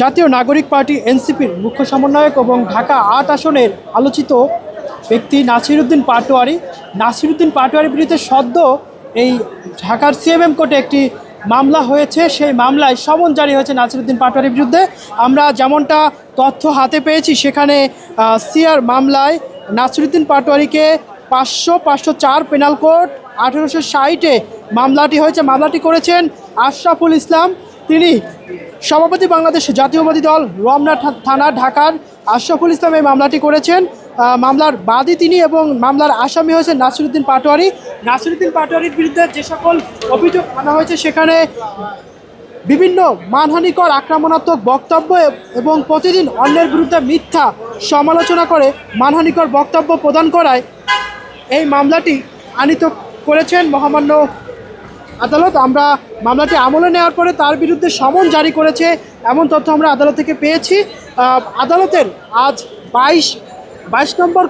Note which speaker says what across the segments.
Speaker 1: জাতীয় নাগরিক পার্টি এনসিপির মুখ্য সমন্বয়ক এবং ঢাকা ৮ আসনের আলোচিত ব্যক্তি নাসিরউদ্দিন পাটোয়ারির বিরুদ্ধে সদ্য এই ঢাকার সিএমএম কোর্টে একটি মামলা হয়েছে। সেই মামলায় সমন জারি হয়েছে নাসিরউদ্দিন পাটোয়ারির বিরুদ্ধে। আমরা যেমনটা তথ্য হাতে পেয়েছি, সেখানে সিআর মামলায় নাসিরউদ্দিন পাটোয়ারিকে 504 পেনাল কোড 1860-এ মামলাটি হয়েছে। মামলাটি করেছেন আশরাফুল ইসলাম, তিনি সভাপতি বাংলাদেশ জাতীয়বাদী দল রমনা থানা ঢাকার আশরাফুল ইসলাম এই মামলাটি করেছেন। মামলার বাদী তিনি এবং মামলার আসামি হয়েছে নাসিরউদ্দিন পাটোয়ারির বিরুদ্ধে যে সকল অভিযোগ আনা হয়েছে, সেখানে বিভিন্ন মানহানিকর আক্রমণাত্মক বক্তব্য এবং প্রতিদিন অন্যের বিরুদ্ধে মিথ্যা সমালোচনা করে মানহানিকর বক্তব্য প্রদান করায় এই মামলাটি আনীত করেছেন মহামান্য আদালত। আমরা মামলাটি আমলে নেওয়ার পরে তার বিরুদ্ধে সমন জারি করেছে এমন তথ্য আমরা আদালত থেকে পেয়েছি। আদালতের আজ 22 নম্বর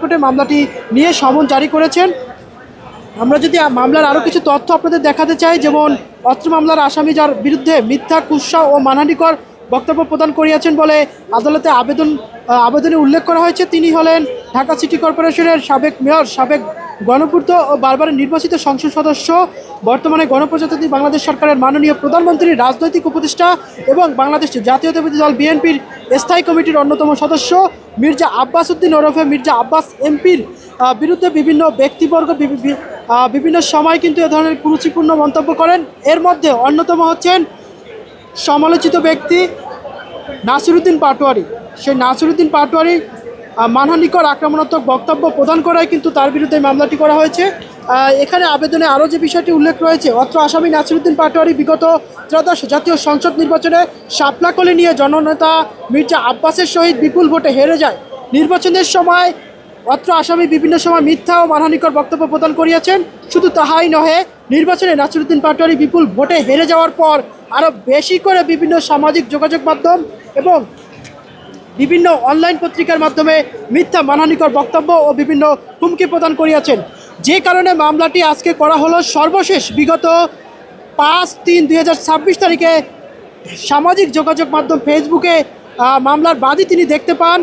Speaker 1: কোর্টে মামলাটি নিয়ে সমন জারি করেছেন। আমরা যদি মামলার আরও কিছু তথ্য আপনাদের দেখাতে চাই, যেমন অত্র মামলার আসামি যার বিরুদ্ধে মিথ্যা, কুৎসা ও মানহানিকর বক্তব্য প্রদান করিয়াছেন বলে আদালতে আবেদনে উল্লেখ করা হয়েছে, তিনি হলেন ঢাকা সিটি কর্পোরেশনের সাবেক মেয়র, সাবেক গণপূর্ত ও বারবার নির্বাচিত সংসদ সদস্য, বর্তমানে গণপ্রজাতন্ত্রী বাংলাদেশ সরকারের মাননীয় প্রধানমন্ত্রীর রাজনৈতিক উপদেষ্টা এবং বাংলাদেশ জাতীয়তাবাদী দল বিএনপির স্থায়ী কমিটির অন্যতম সদস্য মির্জা আব্বাস উদ্দিন ওরফে মির্জা আব্বাস এমপির বিরুদ্ধে বিভিন্ন ব্যক্তিবর্গ বিভিন্ন সময় কিন্তু এ ধরনের কুরুচিপূর্ণ মন্তব্য করেন। এর মধ্যে অন্যতম হচ্ছেন সমালোচিত ব্যক্তি নাসিরউদ্দিন পাটোয়ারি। সেই নাসিরউদ্দিন পাটোয়ারি মানহানিকর আক্রমণাত্মক বক্তব্য প্রদান করায় কিন্তু তার বিরুদ্ধে মামলাটি করা হয়েছে। এখানে আবেদনে আরও যে বিষয়টি উল্লেখ রয়েছে, অত্র আসামি নাসিরউদ্দিন পাটোয়ারি বিগত ত্রয়োদশ জাতীয় সংসদ নির্বাচনে শাপলাকলি নিয়ে জননেতা মির্জা আব্বাসের সহিত বিপুল ভোটে হেরে যায়। নির্বাচনের সময় অত্র আসামি বিভিন্ন সময় মিথ্যা ও মানহানিকর বক্তব্য প্রদান করিয়াছেন। শুধু তাহাই নহে, নির্বাচনে নাসিরউদ্দিন পাটোয়ারি বিপুল ভোটে হেরে যাওয়ার পর আরও বেশি করে বিভিন্ন সামাজিক যোগাযোগ মাধ্যম এবং বিভিন্ন অনলাইন পত্রিকার মাধ্যমে মিথ্যা মানহানিকর বক্তব্য ও বিভিন্ন হুমকি প্রদান করিয়াছেন, যে কারণে মামলাটি আজকে করা হলো। সর্বশেষ বিগত 5/3/2026 তারিখে সামাজিক যোগাযোগ মাধ্যম ফেসবুকে মামলার বাদী তিনি দেখতে পান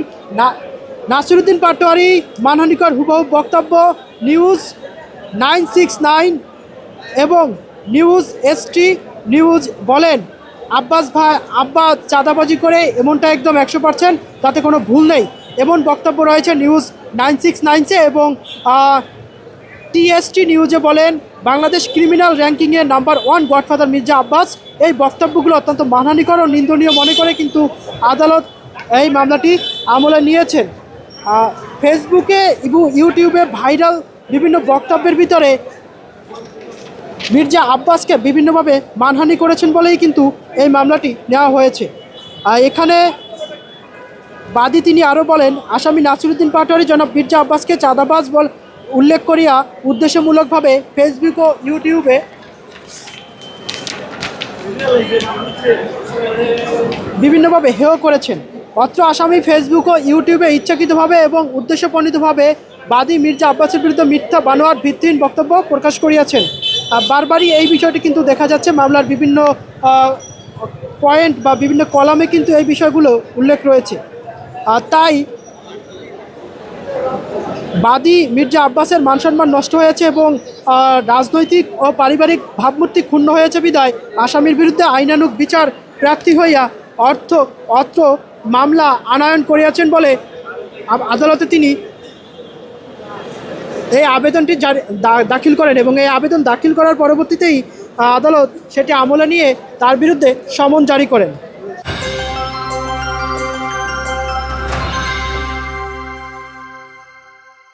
Speaker 1: নাসিরউদ্দিন পাটোয়ারি মানহানিকর হুবহু বক্তব্য নিউজ 969 এবং নিউজ ST নিউজ বলেন আব্বাস চাঁদাবাজি করে, এমনটা একদম 100%, তাতে কোনো ভুল নেই এমন বক্তব্য রয়েছে নিউজ 969 এবং TST নিউজে বলেন বাংলাদেশ ক্রিমিনাল র্যাঙ্কিংয়ে নাম্বার 1 গডফাদার মির্জা আব্বাস। এই বক্তব্যগুলো অত্যন্ত মানহানিকর ও নিন্দনীয় মনে করে কিন্তু আদালত এই মামলাটি আমলে নিয়েছেন। ফেসবুকে এবং ইউটিউবে ভাইরাল বিভিন্ন বক্তব্যের ভিতরে মির্জা আব্বাসকে বিভিন্নভাবে মানহানি করেছেন বলেই কিন্তু এই মামলাটি নেওয়া হয়েছে। এখানে বাদী তিনি আরও বলেন, আসামি নাসিরউদ্দিন পাটোয়ারি জনাব মির্জা আব্বাসকে চাঁদাবাজ উল্লেখ করিয়া উদ্দেশ্যমূলকভাবে ফেসবুক ও ইউটিউবে বিভিন্নভাবে হেয় করেছেন। অত্র আসামি ফেসবুক ও ইউটিউবে ইচ্ছাকৃতভাবে এবং উদ্দেশ্যপ্রণীতভাবে বাদী মির্জা আব্বাসের বিরুদ্ধে মিথ্যা, বানোয়াট, ভিত্তিহীন বক্তব্য প্রকাশ করিয়াছেন। বারবারই এই বিষয়টি কিন্তু দেখা যাচ্ছে মামলার বিভিন্ন পয়েন্ট বা বিভিন্ন কলামে কিন্তু এই বিষয়গুলো উল্লেখ রয়েছে। তাই বাদী মির্জা আব্বাসের মানসম্মান নষ্ট হয়েছে এবং রাজনৈতিক ও পারিবারিক ভাবমূর্তি ক্ষুণ্ণ হয়েছে বিদায় আসামির বিরুদ্ধে আইনানুগ বিচার প্রার্থী হইয়া অত্র মামলা আনয়ন করিয়াছেন বলে আদালতে তিনি এই আবেদনটি দাখিল করেন এবং এই আবেদন দাখিল করার পরবর্তীতেই আদালত সেটি আমলে নিয়ে তার বিরুদ্ধে সমন জারি করেন।